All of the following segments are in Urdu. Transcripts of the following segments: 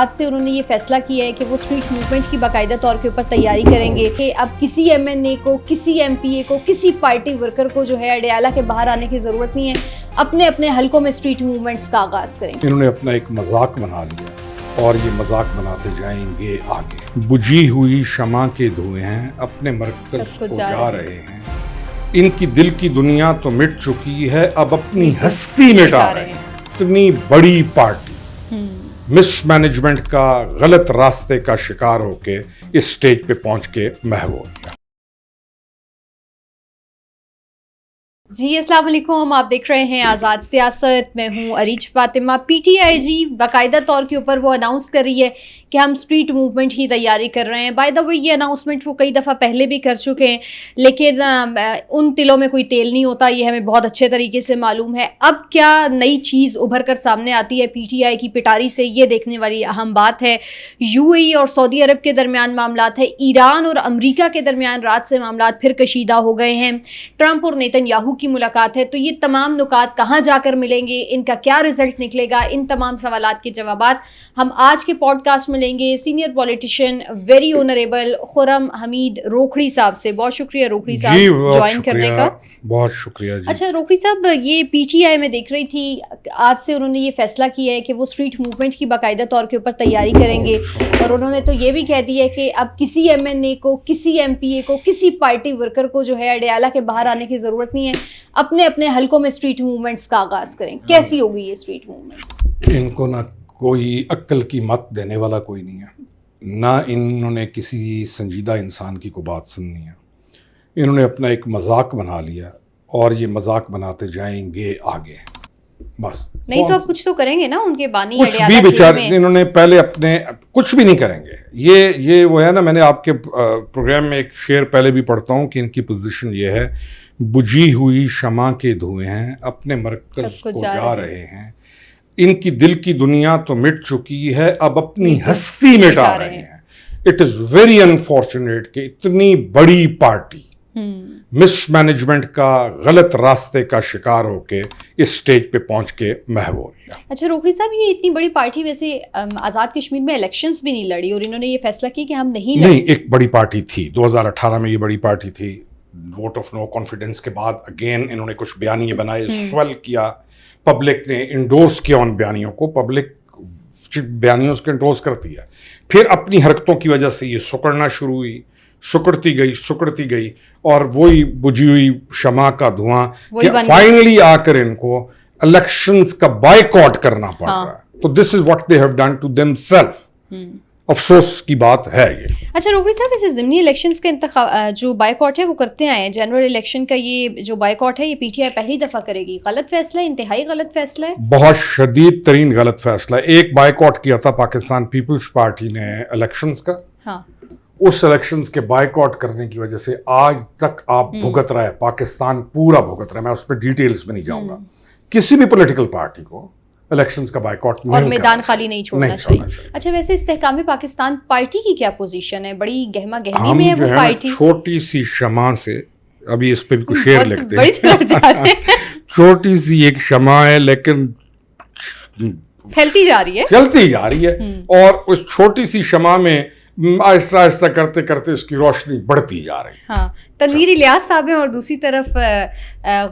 آج سے انہوں نے یہ فیصلہ کیا ہے کہ وہ اسٹریٹ موومنٹ کی باقاعدہ طور کے اوپر تیاری کریں گے کہ اب کسی ایم این اے کو, کسی ایم پی اے کو, کسی پارٹی ورکر کو جو ہے اڈیالہ کے باہر آنے کی ضرورت نہیں ہے, اپنے اپنے حلقوں میں اسٹریٹ موومنٹس کا آغاز کریں گے. انہوں نے اپنا ایک مذاق بنا لیا اور یہ مذاق بناتے جائیں گے آگے. بجھی ہوئی شمع کے دھوئیں ہیں اپنے مرکز کو جا رہے ہیں. ان کی دل کی دنیا تو مٹ چکی ہے, اب اپنی ہستی مٹا رہے ہیں. اتنی بڑی پارٹی مس مینجمنٹ کا غلط راستے کا شکار ہو کے اس سٹیج پہ پہنچ کے محو ہو گیا. جی السلام علیکم, آپ دیکھ رہے ہیں آزاد سیاست. میں ہوں اریج فاطمہ. پی ٹی آئی جی باقاعدہ طور کے اوپر وہ اناؤنس کر رہی ہے کہ ہم اسٹریٹ موومنٹ کی تیاری کر رہے ہیں. بائی دا وے یہ اناؤنسمنٹ وہ کئی دفعہ پہلے بھی کر چکے ہیں, لیکن ان تلوں میں کوئی تیل نہیں ہوتا, یہ ہمیں بہت اچھے طریقے سے معلوم ہے. اب کیا نئی چیز ابھر کر سامنے آتی ہے پی ٹی آئی کی پٹاری سے, یہ دیکھنے والی اہم بات ہے. یو اے ای اور سعودی عرب کے درمیان معاملات ہے, ایران اور امریکہ کے درمیان رات سے معاملات پھر کشیدہ ہو گئے ہیں, ٹرمپ اور نیتن یاہو کی ملاقات ہے. تو یہ تمام نکات کہاں جا کر ملیں گے, ان کا کیا رزلٹ نکلے گا, ان تمام سوالات کے جوابات ہم آج کے پوڈ کاسٹ میں لیں گے سینئر پولیٹیشین ویری آنریبل خرم حمید روکھڑی صاحب سے. بہت شکریہ روکھڑی صاحب جوائن کرنے کا. بہت شکریہ جی. اچھا روکھڑی صاحب, یہ پی ٹی آئی میں دیکھ رہی تھی آج سے انہوں نے یہ فیصلہ کیا ہے کہ وہ اسٹریٹ موومنٹ کی باقاعدہ طور کے اوپر تیاری کریں گے, اور انہوں نے تو یہ بھی کہہ دیا ہے کہ اب کسی ایم این اے کو, کسی ایم پی اے کو, کسی پارٹی ورکر کو جو ہے اڈیالہ کے باہر آنے کی ضرورت نہیں ہے, اپنے اپنے حلقوں میں اسٹریٹ موومنٹس کا آغاز کریں. کیسی ہوگی یہ اسٹریٹ موومنٹ؟ ان کو نہ کوئی عقل کی مت دینے والا کوئی نہیں ہے, نہ انہوں نے کسی سنجیدہ انسان کی کوئی بات سننی ہے. انہوں نے اپنا ایک مذاق بنا لیا اور یہ مذاق بناتے جائیں گے آگے. بس نہیں تو اب کچھ تو کریں گے نا ان کے بانی کچھ بھی اڈیالہ بیچارے, انہوں نے پہلے اپنے کچھ بھی نہیں کریں گے. یہ وہ ہے نا, میں نے آپ کے پروگرام میں ایک شعر پہلے بھی پڑھتا ہوں کہ ان کی پوزیشن یہ ہے, بجھی ہوئی شمع کے دھوئیں ہیں اپنے مرکز کو جا رہے ہیں. ان کی دل کی دنیا تو مٹ چکی ہے, اب اپنی ہستی مٹا رہے ہیں. اٹ از ویری انفارچونیٹ کہ اتنی بڑی پارٹی مس مینجمنٹ کا غلط راستے کا شکار ہو کے اس سٹیج پہ پہنچ کے محو ہو گیا. اچھا روکھڑی صاحب, یہ اتنی بڑی پارٹی ویسے آزاد کشمیر میں الیکشنز بھی نہیں لڑی, اور انہوں نے یہ فیصلہ کیا کہ ہم نہیں ایک بڑی پارٹی تھی 2018 میں, یہ بڑی پارٹی تھی. ووٹ آف نو کانفیڈنس کے بعد اگین انہوں نے کچھ بیانیے بنائے, سویل کیا, پبلک نے انڈورس کیا ان بیانیوں کو, پبلک بیانیوں کو انڈورس کرتی ہے. پھر اپنی حرکتوں کی وجہ سے یہ سکڑنا شروع ہوئی, سکڑتی گئی اور وہی بجھی ہوئی شمع کا دھواں کہ فائنلی آ کر ان کو الیکشنز کا بائیکاٹ کرنا پڑ رہا ہے. تو this is what they have done to them self. افسوس کی بات ہے یہ. اچھا روکھڑی صاحب, ایسے ضمنی الیکشنز کا جو بائیکاٹ ہے وہ کرتے آئے ہیں, جنرل الیکشن کا یہ جو بائیکاٹ ہے یہ پی ٹی آئی پہلی دفعہ کرے گی. غلط فیصلہ ہے, انتہائی غلط فیصلہ ہے, بہت شدید ترین غلط فیصلہ ہے. ایک بائیکاٹ کیا تھا پاکستان پیپلز پارٹی نے الیکشنز کا, اس الیکشنز کے بائیکاٹ کرنے کی وجہ سے آج تک آپ بھگت رہا ہے, پاکستان پورا بھگت رہا ہے. میں اس پہ ڈیٹیلز میں نہیں جاؤں گا. کسی بھی پولیٹیکل پارٹی کو الیکشنز کا بائیکاٹ اور میدان خالی نہیں چھوڑنا چاہیے. اچھا ویسے استحکام پاکستان پارٹی کی کیا پوزیشن ہے؟ بڑی گہما گہمی میں ہے وہ پارٹی. چھوٹی سی شمع سے, ابھی اس پہ بھی کچھ شعر لکھتے ہیں, چھوٹی سی ایک شمع ہے لیکن پھیلتی جا رہی ہے, چلتی جا رہی ہے, اور اس چھوٹی سی شمع میں آہستہ آہستہ کرتے کرتے اس کی روشنی بڑھتی جا رہی ہے. ہاں, تنویر الیاس صاحب ہیں اور دوسری طرف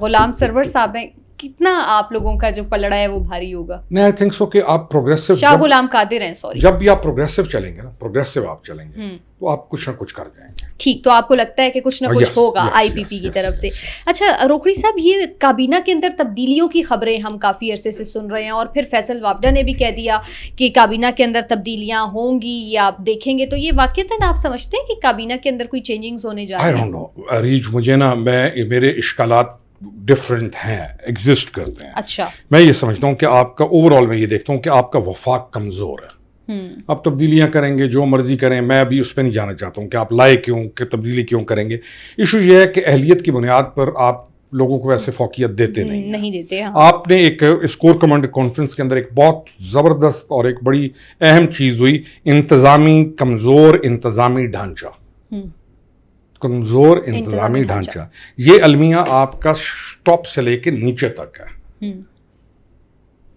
غلام سرور صاحب ہیں. کتنا آپ لوگوں کا جو پلڑا ہے وہ بھاری ہوگا؟ نہیں, آئی تھنک سو کہ آپ پروگریسو, شاہ غلام قادر ہیں, سوری, جب بھی آپ پروگریسو چلیں گے نا, پروگریسو آپ چلیں گے تو آپ کچھ نہ کچھ کر جائیں گے. ٹھیک, تو آپ کو لگتا ہے کہ کچھ نہ کچھ ہوگا آئی پی پی کی طرف سے. اچھا روکھڑی صاحب, یہ کابینہ کے اندر تبدیلیوں کی خبریں ہم کافی عرصے سے سن رہے ہیں, اور پھر فیصل وافدہ نے بھی کہہ دیا کہ کابینہ کے اندر تبدیلیاں ہوں گی یا آپ دیکھیں گے. تو یہ واقعتاً آپ سمجھتے ہیں کہ کابینہ کے اندر کوئی چینجنگز ہونے جا رہے ہیں؟ I don't know, ریج, مجھے نا, میرے اشکالات ڈفرینٹ ہیں, ایگزسٹ کرتے ہیں. اچھا, میں یہ سمجھتا ہوں کہ آپ کا اوور آل, میں یہ دیکھتا ہوں کہ آپ کا وفاق کمزور ہے. آپ تبدیلیاں کریں گے, جو مرضی کریں, میں ابھی اس پہ نہیں جانا چاہتا ہوں کہ آپ لائے کیوں, کہ تبدیلی کیوں کریں گے. ایشو یہ ہے کہ اہلیت کی بنیاد پر آپ لوگوں کو ویسے فوقیت دیتے نہیں دیتے. آپ نے ایک اسکور کمانڈ کانفرنس کے اندر ایک بہت زبردست اور ایک بڑی اہم چیز ہوئی, کمزور انتظامی ڈھانچہ. کمزور انتظامی ڈھانچہ, یہ المیہ آپ کا ٹاپ سے لے کے نیچے تک ہے.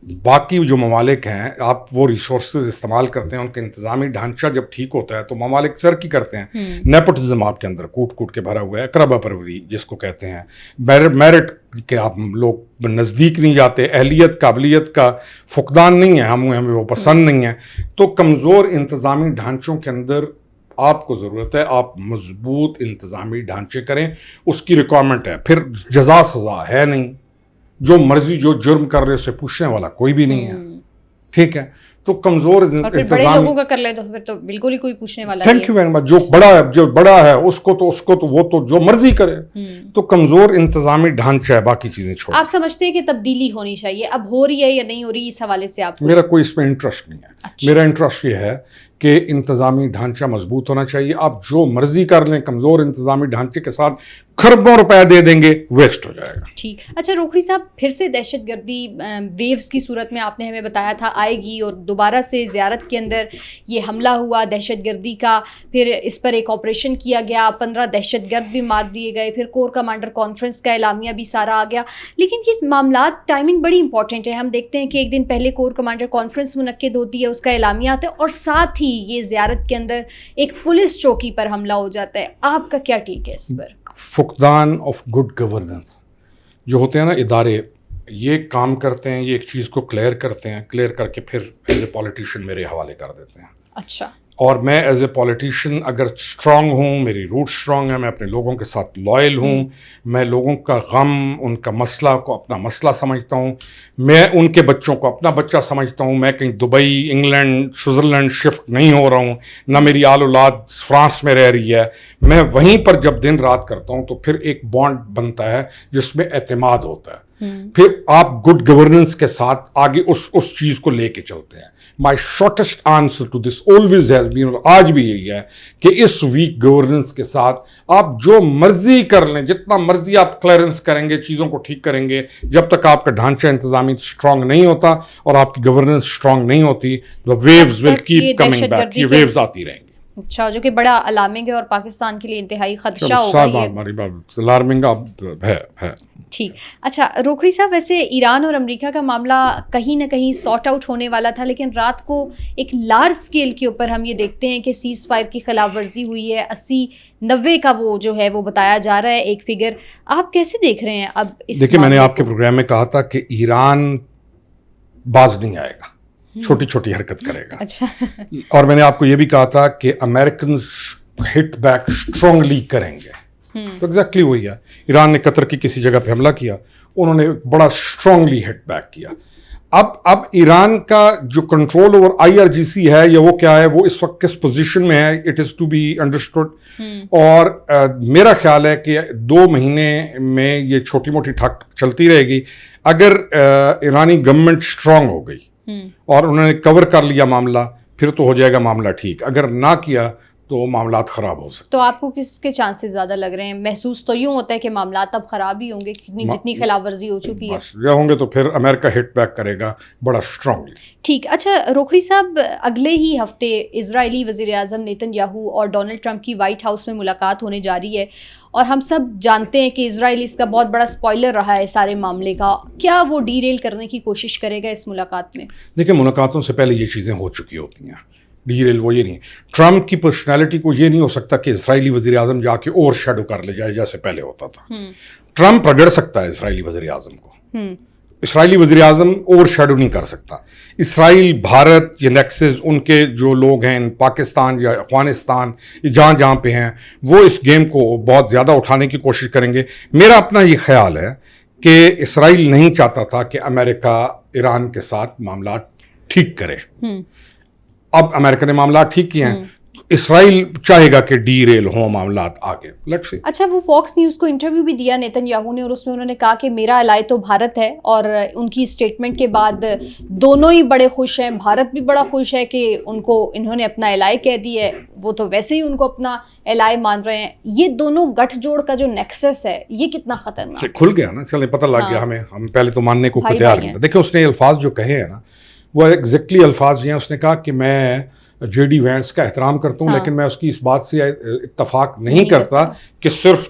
باقی جو ممالک ہیں آپ وہ ریسورسز استعمال کرتے ہیں, ان کا انتظامی ڈھانچہ جب ٹھیک ہوتا ہے تو ممالک ترقی کرتے ہیں. نیپوٹزم آپ کے اندر کوٹ کوٹ کے بھرا ہوا ہے, اقربا پروری جس کو کہتے ہیں, میرٹ کے آپ لوگ نزدیک نہیں جاتے, اہلیت قابلیت کا فقدان نہیں ہے, ہمیں وہ پسند نہیں ہے. تو کمزور انتظامی ڈھانچوں کے اندر آپ کو ضرورت ہے آپ مضبوط انتظامی ڈھانچے کریں, اس کی ریکوائرمنٹ ہے. پھر جزا سزا ہے نہیں, جو مرضی جو جرم کر رہے اسے پوچھنے والا کوئی بھی نہیں ہے, ٹھیک ہے. تو کمزور بڑے لوگوں کا کر لے تو پھر تو بالکل ہی کوئی پوچھنے والا نہیں. Thank you very much. جو بڑا ہے اس کو تو وہ تو جو مرضی کرے. تو کمزور انتظامی ڈھانچہ ہے, باقی چیزیں چھوڑ. آپ سمجھتے ہیں کہ تبدیلی ہونی چاہیے, اب ہو رہی ہے یا نہیں ہو رہی, اس حوالے سے آپ؟ میرا کوئی اس میں انٹرسٹ نہیں ہے. میرا انٹرسٹ یہ ہے کہ انتظامی ڈھانچہ مضبوط ہونا چاہیے. آپ جو مرضی کر لیں, کمزور انتظامی ڈھانچے کے ساتھ کھربوں روپے دے دیں گے, ویسٹ ہو جائے گا. ٹھیک. اچھا روکھڑی صاحب, پھر سے دہشت گردی ویوز کی صورت میں آپ نے ہمیں بتایا تھا آئے گی, اور دوبارہ سے زیارت کے اندر یہ حملہ ہوا دہشت گردی کا, پھر اس پر ایک آپریشن کیا گیا, 15 دہشت گرد بھی مار دیے گئے, پھر کور کمانڈر کانفرنس کا اعلامیہ بھی سارا آ گیا. لیکن یہ معاملات ٹائمنگ بڑی امپورٹنٹ ہے. ہم دیکھتے ہیں کہ ایک دن پہلے کور کمانڈر کانفرنس منعقد ہوتی ہے, اس کا اعلامیہ آتا ہے, اور ساتھ ہی یہ زیارت کے اندر ایک پولیس چوکی پر حملہ ہو جاتا ہے. آپ کا کیا ٹیک ہے اس پر؟ فقدان آف گڈ گورننس جو ہوتے ہیں نا ادارے, یہ کام کرتے ہیں, یہ ایک چیز کو کلیئر کرتے ہیں, کلیئر کر کے پھر ایز اے پولیٹیشین میرے حوالے کر دیتے ہیں. اچھا. اور میں ایز اے پولیٹیشین اگر اسٹرانگ ہوں, میری روٹ اسٹرانگ ہے, میں اپنے لوگوں کے ساتھ لائل ہوں, میں لوگوں کا غم, ان کا مسئلہ کو اپنا مسئلہ سمجھتا ہوں, میں ان کے بچوں کو اپنا بچہ سمجھتا ہوں, میں کہیں دبئی, انگلینڈ, سوئٹزرلینڈ شفٹ نہیں ہو رہا ہوں, نہ میری آل اولاد فرانس میں رہ رہی ہے, میں وہیں پر جب دن رات کرتا ہوں تو پھر ایک بانڈ بنتا ہے جس میں اعتماد ہوتا ہے. پھر آپ گڈ گورننس کے ساتھ آگے اس چیز کو لے کے چلتے ہیں. My shortest answer to this always has been, اور آج بھی یہی ہے کہ اس ویک گورننس کے ساتھ آپ جو مرضی کر لیں, جتنا مرضی آپ کلیئرنس کریں گے, چیزوں کو ٹھیک کریں گے, جب تک آپ کا ڈھانچہ انتظامی اسٹرانگ نہیں ہوتا اور آپ کی گورننس اسٹرانگ نہیں ہوتی, the waves will keep coming back. یہ ویوز آتی رہیں گی. اچھا, جو کہ بڑا الارمنگ ہے اور پاکستان کے لیے انتہائی خدشہ ہوگا. الارمنگ ہے. ٹھیک. اچھا روکھڑی صاحب, ویسے ایران اور امریکہ کا معاملہ کہیں نہ کہیں سارٹ آؤٹ ہونے والا تھا, لیکن رات کو ایک لارج اسکیل کے اوپر ہم یہ دیکھتے ہیں کہ سیز فائر کی خلاف ورزی ہوئی ہے. 80-90 کا وہ جو ہے وہ بتایا جا رہا ہے ایک فگر. آپ کیسے دیکھ رہے ہیں اب اس؟ دیکھیں, میں نے آپ کے پروگرام میں کہا تھا کہ ایران باز نہیں آئے گا, چھوٹی چھوٹی حرکت کرے گا. اچھا. اور میں نے آپ کو یہ بھی کہا تھا کہ امریکنز ہٹ بیک اسٹرانگلی کریں گے. تو ایگزیکٹلی وہی ہے. ایران نے قطر کی کسی جگہ پہ حملہ کیا, انہوں نے بڑا اسٹرانگلی ہٹ بیک کیا. اب ایران کا جو کنٹرول اوور IRGC ہے یا وہ کیا ہے, وہ اس وقت کس پوزیشن میں ہے, it is to be understood. اور میرا خیال ہے کہ 2 مہینے میں یہ چھوٹی موٹی ٹھک چلتی رہے گی. اگر ایرانی گورنمنٹ اسٹرانگ ہو گئی اور انہوں نے کور کر لیا معاملہ, پھر تو ہو جائے گا معاملہ ٹھیک. اگر نہ کیا تو معاملات خراب ہو سکتے. تو آپ کو کس کے چانسز زیادہ لگ رہے ہیں؟ محسوس تو یوں ہوتا ہے کہ معاملات اب خراب ہی ہوں گے, جتنی خلاف ورزی ہو چکی ہے. یہ ہوں گے تو پھر امریکہ ہٹ بیک کرے گا بڑا اسٹرانگلی. ٹھیک. اچھا روکھڑی صاحب, اگلے ہی ہفتے اسرائیلی وزیر اعظم نیتن یاہو اور ڈونلڈ ٹرمپ کی وائٹ ہاؤس میں ملاقات ہونے جا رہی ہے, اور ہم سب جانتے ہیں کہ اسرائیل اس کا بہت بڑا سپوائلر رہا ہے سارے معاملے کا. کیا وہ ڈی ریل کرنے کی کوشش کرے گا اس ملاقات میں؟ دیکھیں, ملاقاتوں سے پہلے یہ چیزیں ہو چکی ہوتی ہیں. ڈی ریل وہ یہ نہیں, ٹرمپ کی پرسنالٹی کو یہ نہیں ہو سکتا کہ اسرائیلی وزیر اعظم جا کے اوور شیڈو کر لے جائے جیسے پہلے ہوتا تھا. ٹرمپ رگڑ سکتا ہے اسرائیلی وزیر اعظم کو, اسرائیلی وزیر اعظم اوور شیڈو نہیں کر سکتا. اسرائیل, بھارت, یہ نیکسز, ان کے جو لوگ ہیں پاکستان یا افغانستان جہاں جہاں پہ ہیں, وہ اس گیم کو بہت زیادہ اٹھانے کی کوشش کریں گے. میرا اپنا یہ خیال ہے کہ اسرائیل نہیں چاہتا تھا کہ امریکہ ایران کے ساتھ معاملات ٹھیک کرے. اب امریکہ نے معاملات ٹھیک کیے ہیں, اسرائیل چاہے گا کہ ڈی ریل ہوں معاملات آگے. Let's see. اچھا, وہ فاکس نیوز کو انٹرویو بھی دیا نیتن یاہو نے, اور اس میں انہوں نے کہا کہ میرا الائے تو بھارت ہے, اور ان کی اسٹیٹمنٹ کے بعد دونوں ہی بڑے خوش ہیں. بھارت بھی بڑا خوش ہے کہ انہوں نے اپنا الائے کہہ دی ہے, وہ تو ویسے ہی ان کو اپنا الائے مان رہے ہیں. یہ دونوں گٹھ جوڑ کا جو نیکسس ہے, یہ کتنا خطرناک کھل گیا نا. چلیں, پتہ لگ گیا ہمیں. ہم پہلے تو ماننے کو تیار نہیں تھے. دیکھیں, اس نے الفاظ جو کہے ہیں نا, وہ ایگزیکٹلی الفاظ یہ ہیں. اس نے کہا کہ میں جے ڈی وینس کا احترام کرتا ہوں, لیکن میں اس کی اس بات سے اتفاق نہیں کرتا کہ صرف